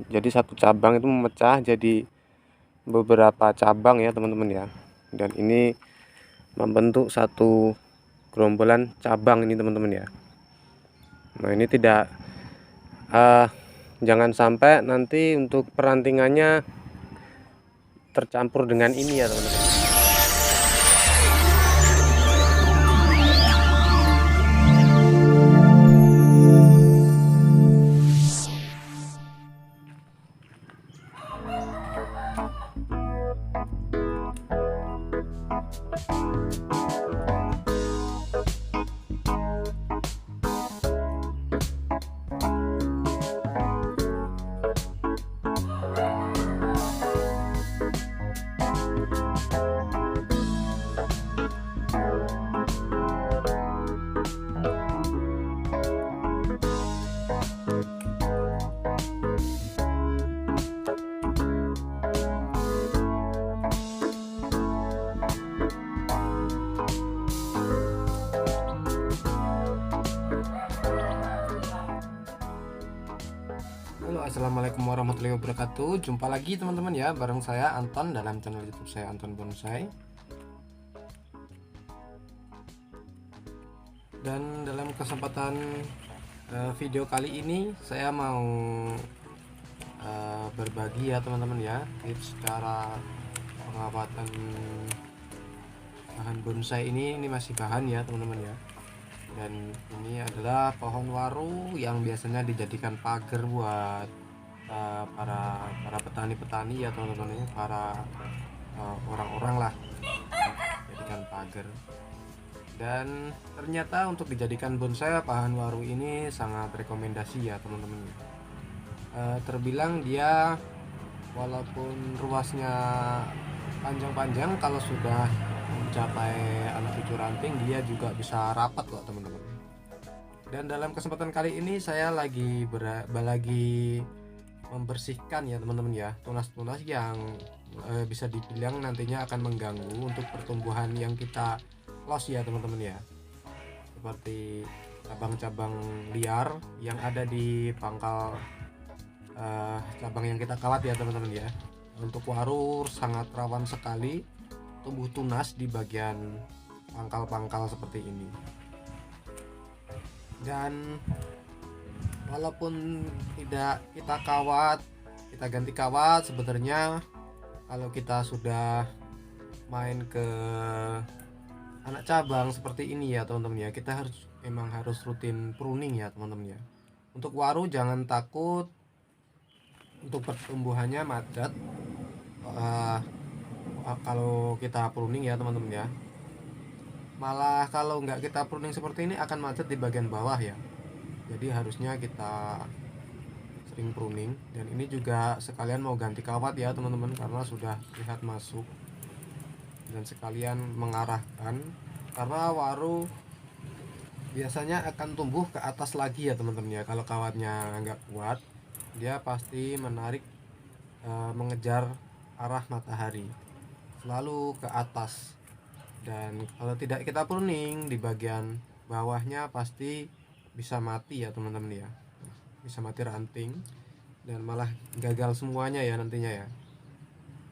Jadi satu cabang itu memecah jadi beberapa cabang ya teman-teman ya. Dan ini membentuk satu gerombolan cabang ini teman-teman ya. Nah ini tidak jangan sampai nanti untuk perantingannya tercampur dengan ini ya teman-teman. Halo, assalamualaikum warahmatullahi wabarakatuh. Jumpa lagi teman-teman ya, bareng saya Anton dalam channel YouTube saya Anton Bonsai. Dan dalam kesempatan video kali ini saya mau berbagi ya teman-teman ya, tips cara pengawatan bahan bonsai ini masih bahan ya teman-teman ya. Dan ini adalah pohon waru yang biasanya dijadikan pagar buat para petani-petani ya teman-teman ya, para orang-orang lah jadikan pagar. Dan ternyata untuk dijadikan bonsai pohon waru ini sangat rekomendasi ya teman-teman. Terbilang dia walaupun ruasnya panjang-panjang, kalau sudah mencapai anak cucu ranting dia juga bisa rapat kok teman-teman. Dan dalam kesempatan kali ini saya lagi membersihkan ya teman-teman ya, tunas-tunas yang bisa dibilang nantinya akan mengganggu untuk pertumbuhan yang kita los ya teman-teman ya, seperti cabang-cabang liar yang ada di pangkal cabang yang kita kawat ya teman-teman ya. Untuk waru sangat rawan sekali tumbuh tunas di bagian pangkal-pangkal seperti ini. Dan walaupun tidak kita kawat, kita ganti kawat, sebenarnya kalau kita sudah main ke anak cabang seperti ini ya teman-teman ya, kita memang harus rutin pruning ya teman-teman ya. Untuk waru jangan takut untuk pertumbuhannya macet kalau kita pruning ya teman-teman ya. Malah kalau nggak kita pruning seperti ini akan macet di bagian bawah ya. Jadi harusnya kita sering pruning. Dan ini juga sekalian mau ganti kawat ya teman-teman, karena sudah lihat masuk. Dan sekalian mengarahkan, karena waru biasanya akan tumbuh ke atas lagi ya teman-teman ya. Kalau kawatnya nggak kuat, dia pasti menarik mengejar arah matahari selalu ke atas. Dan kalau tidak kita pruning di bagian bawahnya pasti bisa mati ya teman-teman ya, bisa mati ranting dan malah gagal semuanya ya nantinya ya.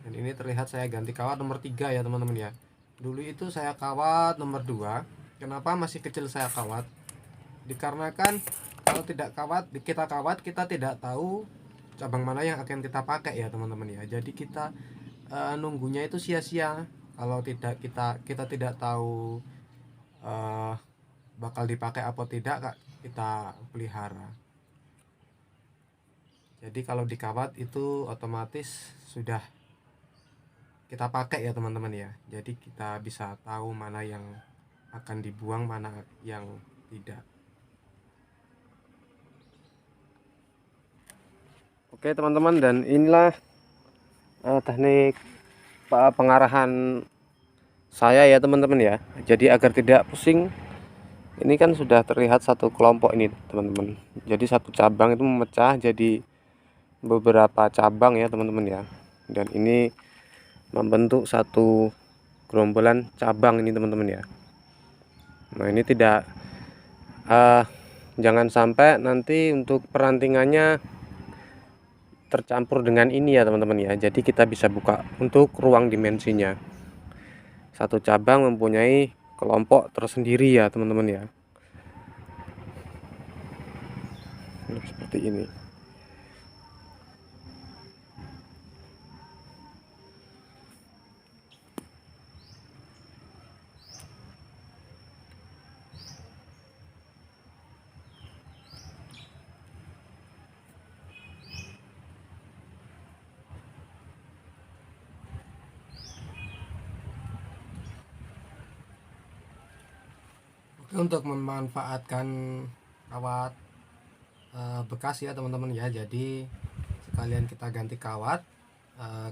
Dan ini terlihat saya ganti kawat nomor 3 ya teman-teman ya. Dulu itu saya kawat nomor 2. Kenapa masih kecil saya kawat? Dikarenakan kalau tidak kita tidak tahu cabang mana yang akan kita pakai ya teman-teman ya. Jadi kita nunggunya itu sia-sia kalau tidak kita tidak tahu bakal dipakai apa tidak kita pelihara. Jadi kalau dikawat itu otomatis sudah kita pakai ya teman-teman ya. Jadi kita bisa tahu mana yang akan dibuang, mana yang tidak. Oke teman-teman, dan inilah teknik pengarahan saya ya teman-teman ya. Jadi agar tidak pusing, ini kan sudah terlihat satu kelompok ini teman-teman. Jadi satu cabang itu memecah jadi beberapa cabang ya teman-teman ya. Dan ini membentuk satu gerombolan cabang ini teman-teman ya. Nah ini tidak jangan sampai nanti untuk perantingannya tercampur dengan ini ya teman-teman ya. Jadi kita bisa buka untuk ruang dimensinya. Satu cabang mempunyai kelompok tersendiri ya teman-teman ya. Seperti ini. Untuk memanfaatkan kawat bekas ya teman-teman ya, jadi sekalian kita ganti kawat.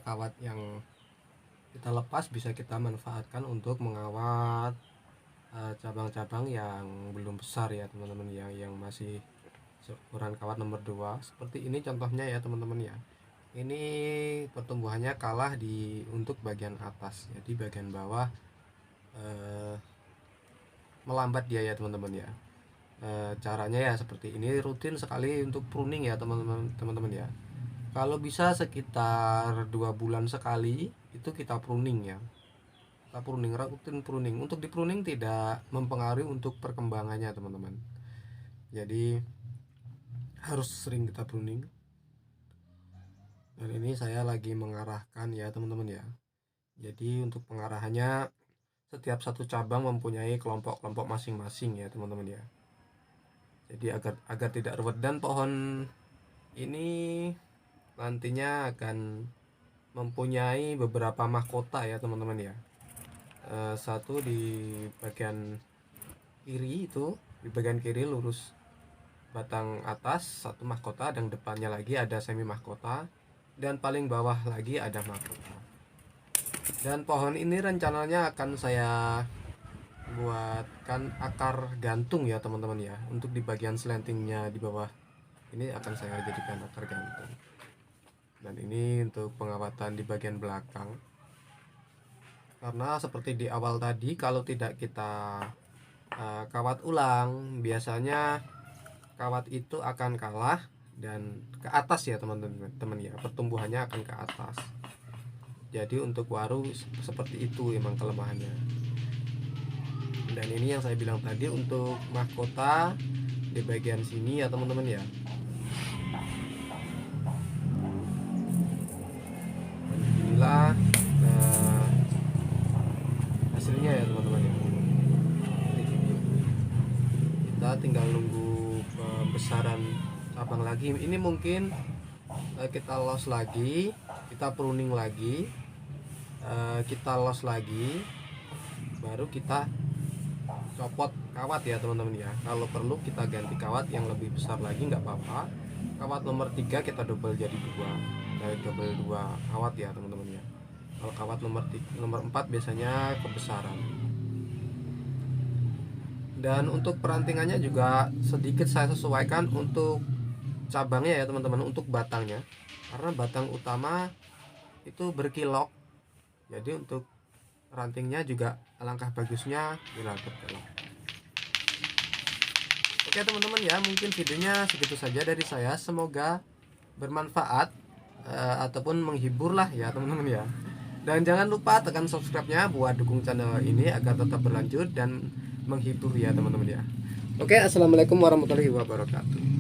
Kawat yang kita lepas bisa kita manfaatkan untuk mengawat cabang-cabang yang belum besar ya teman-teman, yang masih ukuran kawat nomor 2 seperti ini contohnya ya teman-teman ya. Ini pertumbuhannya kalah untuk bagian atas, jadi bagian bawah melambat dia ya teman-teman ya. Caranya ya seperti ini, rutin sekali untuk pruning ya teman-teman ya. Kalau bisa sekitar 2 bulan sekali itu kita pruning ya. Kita pruning, rutin pruning. Untuk di pruning tidak mempengaruhi untuk perkembangannya teman-teman. Jadi harus sering kita pruning. Dan ini saya lagi mengarahkan ya teman-teman ya. Jadi untuk pengarahannya, setiap satu cabang mempunyai kelompok-kelompok masing-masing ya teman-teman ya. Jadi agar tidak ruwet, dan pohon ini nantinya akan mempunyai beberapa mahkota ya teman-teman ya. Satu di bagian kiri, itu di bagian kiri lurus batang atas satu mahkota, dan depannya lagi ada semi mahkota, dan paling bawah lagi ada mahkota. Dan pohon ini rencananya akan saya buatkan akar gantung ya teman-teman ya. Untuk di bagian slantingnya di bawah ini akan saya jadikan akar gantung. Dan ini untuk pengawatan di bagian belakang. Karena seperti di awal tadi, kalau tidak kita kawat ulang, biasanya kawat itu akan kalah dan ke atas ya teman-teman ya. Pertumbuhannya akan ke atas. Jadi untuk waru seperti itu emang kelemahannya. Dan ini yang saya bilang tadi untuk mahkota di bagian sini ya teman-teman ya. Dan inilah hasilnya ya teman-teman ya. Kita tinggal nunggu pembesaran cabang lagi. Ini mungkin kita los lagi, kita pruning lagi, kita los lagi, baru kita copot kawat ya teman-teman ya. Kalau perlu kita ganti kawat yang lebih besar lagi nggak apa-apa. Kawat nomor 3 kita double jadi 2, double 2 kawat ya teman-teman ya. Kalau kawat nomor 4 biasanya kebesaran. Dan untuk perantingannya juga sedikit saya sesuaikan untuk cabangnya ya teman-teman, untuk batangnya, karena batang utama itu berkilok. Jadi untuk rantingnya juga alangkah bagusnya dilapet. Oke teman-teman ya, mungkin videonya segitu saja dari saya. Semoga bermanfaat ataupun menghibur lah ya teman-teman ya. Dan jangan lupa tekan subscribe-nya buat dukung channel ini agar tetap berlanjut dan menghibur ya teman-teman ya. Oke, assalamualaikum warahmatullahi wabarakatuh.